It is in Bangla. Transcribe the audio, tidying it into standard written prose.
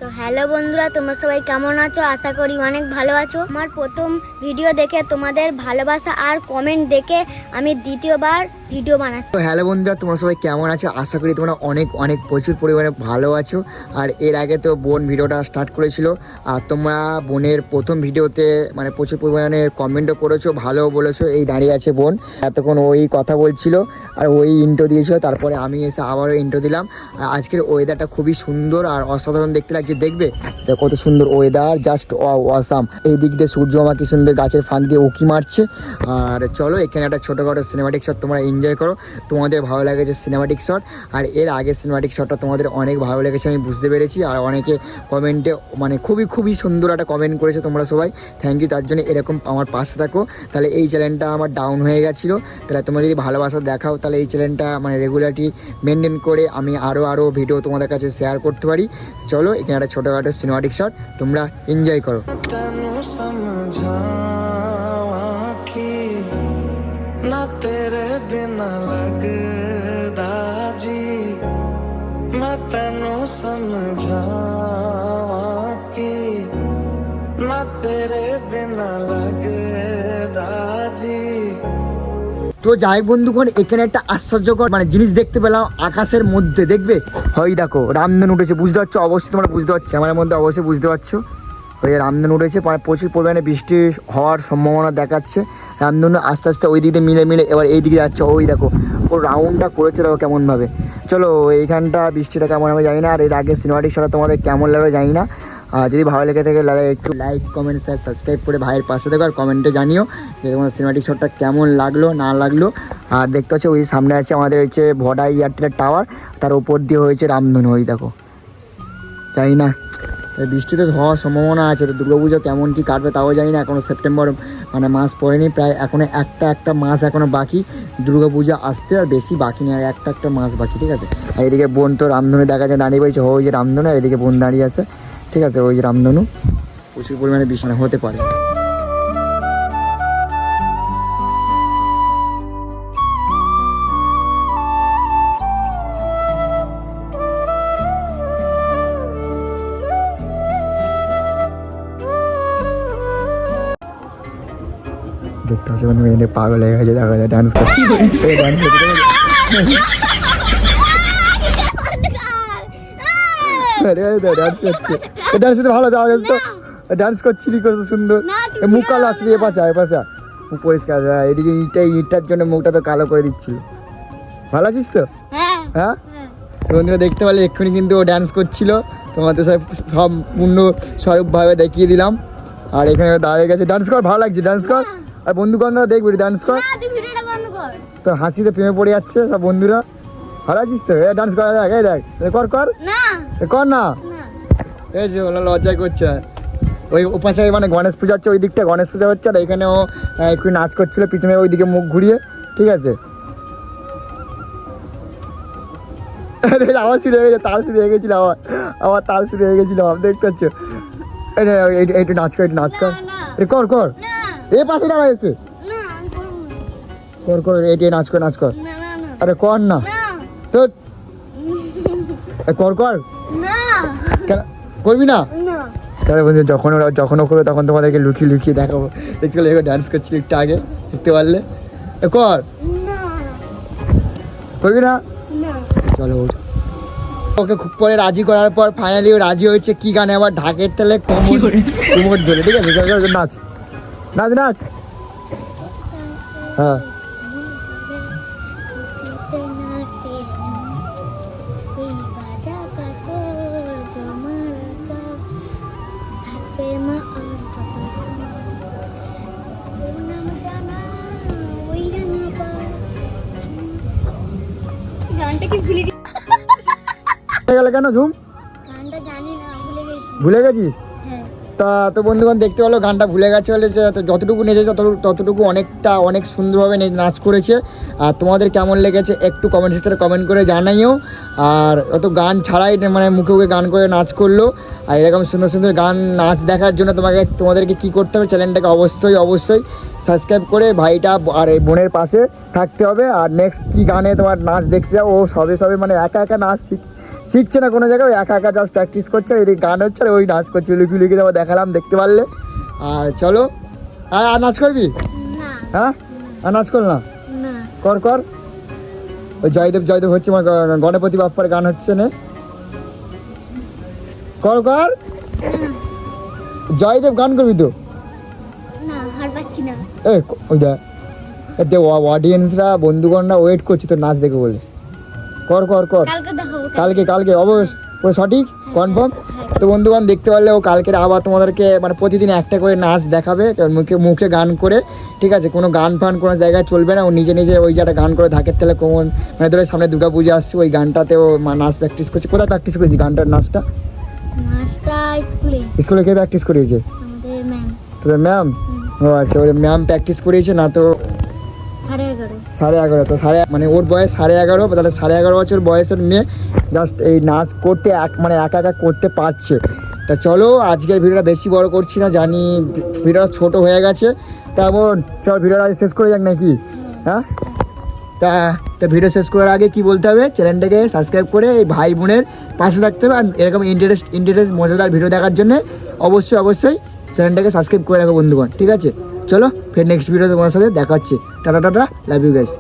তো হ্যালো বন্ধুরা, তোমরা সবাই কেমন আছো? আশা করি অনেক ভালো আছো। আমার প্রথম ভিডিও দেখে তোমাদের ভালোবাসা আর কমেন্ট দেখে আমি দ্বিতীয়বার ভিডিও বানাচ্ছি। তো হ্যালো বন্ধুরা, তোমরা সবাই কেমন আছো? আশা করি তোমরা অনেক অনেক প্রচুর পরিমাণে ভালো আছো। আর এর আগে তো বোন ভিডিওটা স্টার্ট করেছিল, আর তোমরা বোনের প্রথম ভিডিওতে মানে প্রচুর পরিমাণে কমেন্টও করেছো, ভালোও বলেছো। এই দাঁড়িয়ে আছে বোন, এতক্ষণ ওই কথা বলছিল আর ওই ইন্ট্রো দিয়েছিল, তারপরে আমি এসে আবারও ইন্ট্রো দিলাম। আর আজকের ওয়েদারটা খুবই সুন্দর আর অসাধারণ দেখতে লাগছে। দেখবে কত সুন্দর ওয়েদার, জাস্ট অসাম। এই দিক দিয়ে সূর্য আমার কি সুন্দর গাছের ফাঁক দিয়ে উঁকি মারছে। আর চলো এখানে একটা ছোটোখাটো সিনেমাটিক শট তোমরা এনজয় করো। তোমাদের ভালো লেগেছে সিনেমাটিক শট, আর এর আগে সিনেমাটিক শটটা তোমাদের অনেক ভালো লেগেছে আমি বুঝতে পেরেছি। আর অনেকে কমেন্টে মানে খুবই সুন্দর একটা কমেন্ট করেছে তোমরা সবাই, থ্যাংক ইউ। তার জন্য এরকম আমার পাশে থাকো, তাহলে এই চ্যানেলটা আমার ডাউন হয়ে গেছিলো। তাহলে তোমরা যদি ভালোবাসা দেখাও তাহলে এই চ্যানেলটা মানে রেগুলারিটি মেনটেন করে আমি আরও ভিডিও তোমাদের কাছে শেয়ার করতে পারি। চলো এখানে একটা ছোটোখাটো সিনেমাটিক শট তোমরা এনজয় করো। ना तेरे बिना लगदा जी, मैं तेनू समझावां कि ना तेरे बिना लगदा जी। তো যাই বন্ধুগণ, এখানে একটা আশ্চর্যকর মানে জিনিস দেখতে পেলাম আকাশের মধ্যে। দেখবে হয় দেখো রামধনু উঠেছে, বুঝতে পারছো? অবশ্যই তোমরা বুঝতে পারছো, আমার মধ্যে অবশ্যই বুঝতে পারছো। ওই রামধনু উঠেছে, প্রচুর পরিমাণে বৃষ্টি হওয়ার সম্ভাবনা দেখাচ্ছে। রামধনু আস্তে আস্তে ওই দিকে মিলে এবার এই দিকে যাচ্ছে। ওই দেখো ও রাউন্ডটা করেছে, দেখো কেমনভাবে। চলো এইখানটা বৃষ্টিটা কেমন হবে জানি না। আর এর আগে সিনেমাটিক শটটা তোমাদের কেমন লাগবে জানি না। আর যদি ভালো লেগে থাকে একটু লাইক কমেন্ট শেয়ার সাবস্ক্রাইব করে ভাইয়ের পাশে থাকো, আর কমেন্টে জানিও যে তোমার সিনেমাটিক শটটা কেমন লাগলো না লাগলো। আর দেখতে পাচ্ছ ওই সামনে আছে আমাদের হচ্ছে ভোডা এয়ারটেলের টাওয়ার, তার উপর দিয়ে হয়েছে রামধনু। ওই দেখো জানি না বৃষ্টি তো হওয়ার সম্ভাবনা আছে। তো দুর্গাপুজো কেমন কী কাটবে তাও জানি না, এখনও সেপ্টেম্বর মানে মাস পড়েনি, প্রায় এখনও একটা মাস এখনও বাকি দুর্গাপূজা আসতে। আর বেশি বাকি নেই, আর একটা মাস বাকি, ঠিক আছে। আর এদিকে বোন তো রামধনু দেখা যায় দাঁড়িয়ে পড়েছে, ওই যে রামধনু, আর এদিকে বোন দাঁড়িয়ে আছে, ঠিক আছে। ওই যে রামধনু, প্রচুর পরিমাণে বৃষ্টি হতে পারে। দেখতে পাচ্ছি বন্ধু, এখানে পাগল হয়ে গেছে, দেখা যায় ডান্স করছে। ডান্স করতে ভালো দেওয়া তো, ডান্স করছিলি কত সুন্দর। মুখ কালো আসছে, এ পাশা মুখ পরিষ্কার। এদিকে ইটটার জন্য মুখটা তো কালো করে দিচ্ছিল। ভালো আছিস তো? হ্যাঁ বন্ধুরা দেখতে পারলে এক্ষুনি কিন্তু ও ডান্স করছিল, তোমাদের সব পূর্ণ স্বরূপভাবে দেখিয়ে দিলাম। আর এখানে দাঁড়িয়ে গেছে, ডান্স কর, ভালো লাগছে, ডান্স কর। আর বন্ধু বান্ধবরা দেখবি ডান্স কর, তো হাসিতে প্রেমে পড়ে যাচ্ছে সব বন্ধুরা। ভালো আছিস তো? ডান্স কর, দেখ কর কর না। এই যে ওরা লজ্জা করছে। ওই ওপাশে মানে গণেশ পূজা হচ্ছে, ওই দিকটা গণেশ পূজা হচ্ছে, আর এখানে ও একটু নাচ করছিল পিছনে ওইদিকে মুখ ঘুরিয়ে, ঠিক আছে। আবার শুরু হয়ে গেছে, তাল শুরু হয়ে গেছিল, আবার তাল শুরু হয়ে গেছিল, দেখতে পাচ্ছ? একটু নাচ কর, কর এ পাশে দাঁড়া এসে কর এটি নাচ কর। আরে কর না তো, কর কেন করবি না? তাহলে বলছি যখন ও করবে তখন তোমাদেরকে লুকিয়ে দেখাবো। দেখতে পেলে ডান্স করছিল একটু আগে, দেখতে পারলে। করবি না? চলো ওকে খুব পরে রাজি করার পর ফাইনালি ও রাজি হয়েছে। কি গানে? আবার ঢাকের তালে কোমর ধরে, ঠিক আছে। নাচ হ্যাঁ। কেন ঝুম? ভুলে গেছিস? তো বন্ধুগণ দেখতে পেলো গানটা ভুলে গেছে বলে যতটুকু নেচেছে ততটুকু অনেক সুন্দরভাবে নাচ করেছে। আর তোমাদের কেমন লেগেছে একটু কমেন্ট সেকশনে কমেন্ট করে জানাইও। আর অত গান ছাড়াই মানে মুখে গান করে নাচ করলো। আর এরকম সুন্দর গান নাচ দেখার জন্য তোমাদেরকে কি করতে হবে? চ্যানেলটাকে অবশ্যই সাবস্ক্রাইব করে ভাইটা আর এই বোনের পাশে থাকতে হবে। আর নেক্সট কি গানে তোমার নাচ দেখতে যাও, ও সবে মানে একা নাচ শিখছে না কোনো জায়গায়, ওই একা একা জাস্ট প্র্যাকটিস করছে, এদিকে গান হচ্ছে আর ওই নাচ করছে, লুকিয়ে লুকিয়ে আবার দেখালাম, দেখতে পারলে। আর চলো, আর নাচ করবি? না হ্যাঁ, আর নাচ কর না, না কর কর। ওই জয়দেব জয়দেব হচ্ছে, আমার গণপতি বাপ্পার গান হচ্ছে না, কর কর। জয়দেব গান করবি তো? না হার পাচ্ছি না। এ ওইটা এতে অডিয়েন্সরা বন্ধুগণরা ওয়েট করছে তো নাচ দেখে বলে। কর কর কর, কালকে দেখাবো। কালকে কালকে অবশ্য পুরো সঠিক কনফার্ম। তো বন্ধুগণ দেখতে পারলে ও কালকে আবার তোমাদেরকে মানে প্রতিদিন একটা করে নাচ দেখাবে, মুখে মুখে গান করে, ঠিক আছে? কোনো গান ফান কোনো জায়গায় চলবে না, ও নিজে নিজে ওই জায়গাটা গান করে ধাকের তেলে কোমন, মানে ধরে সামনে দুর্গা পুজো আসছে, ওই গানটাতে ও নাচ প্র্যাকটিস করছে। কোথায় প্র্যাকটিস করেছি গানটার নাচটা? নাচটা স্কুলে, স্কুলে কে প্র্যাকটিস করিয়েছে? আমাদের ম্যাম। তোদের ম্যাম? ও আচ্ছা, ওদের ম্যাম প্র্যাকটিস করিয়েছে না তো? 11:30। 11:30 তো মানে ওর বয়স 11:30, তাহলে 11:30 বছর বয়সের মেয়ে জাস্ট এই নাচ করতে মানে একা একা করতে পারছে। তা চলো আজকের ভিডিওটা বেশি বড় করছি না, জানি ভিডিওটা ছোট হয়ে গেছে, তেমন চল ভিডিওটা শেষ করে যাক নাকি? হ্যাঁ, তা ভিডিও শেষ করার আগে কি বলতে হবে, চ্যানেলটাকে সাবস্ক্রাইব করে এই ভাই বোনের পাশে থাকতে হবে। আর এরকম ইন্টারেস্ট মজাদার ভিডিও দেখার জন্য অবশ্যই চ্যানেলটাকে সাবস্ক্রাইব করে রাখো বন্ধুগণ, ঠিক আছে? চলো ফের নেক্সট ভিডিও তোমার সাথে দেখা হচ্ছে। Tata tata, love you guys.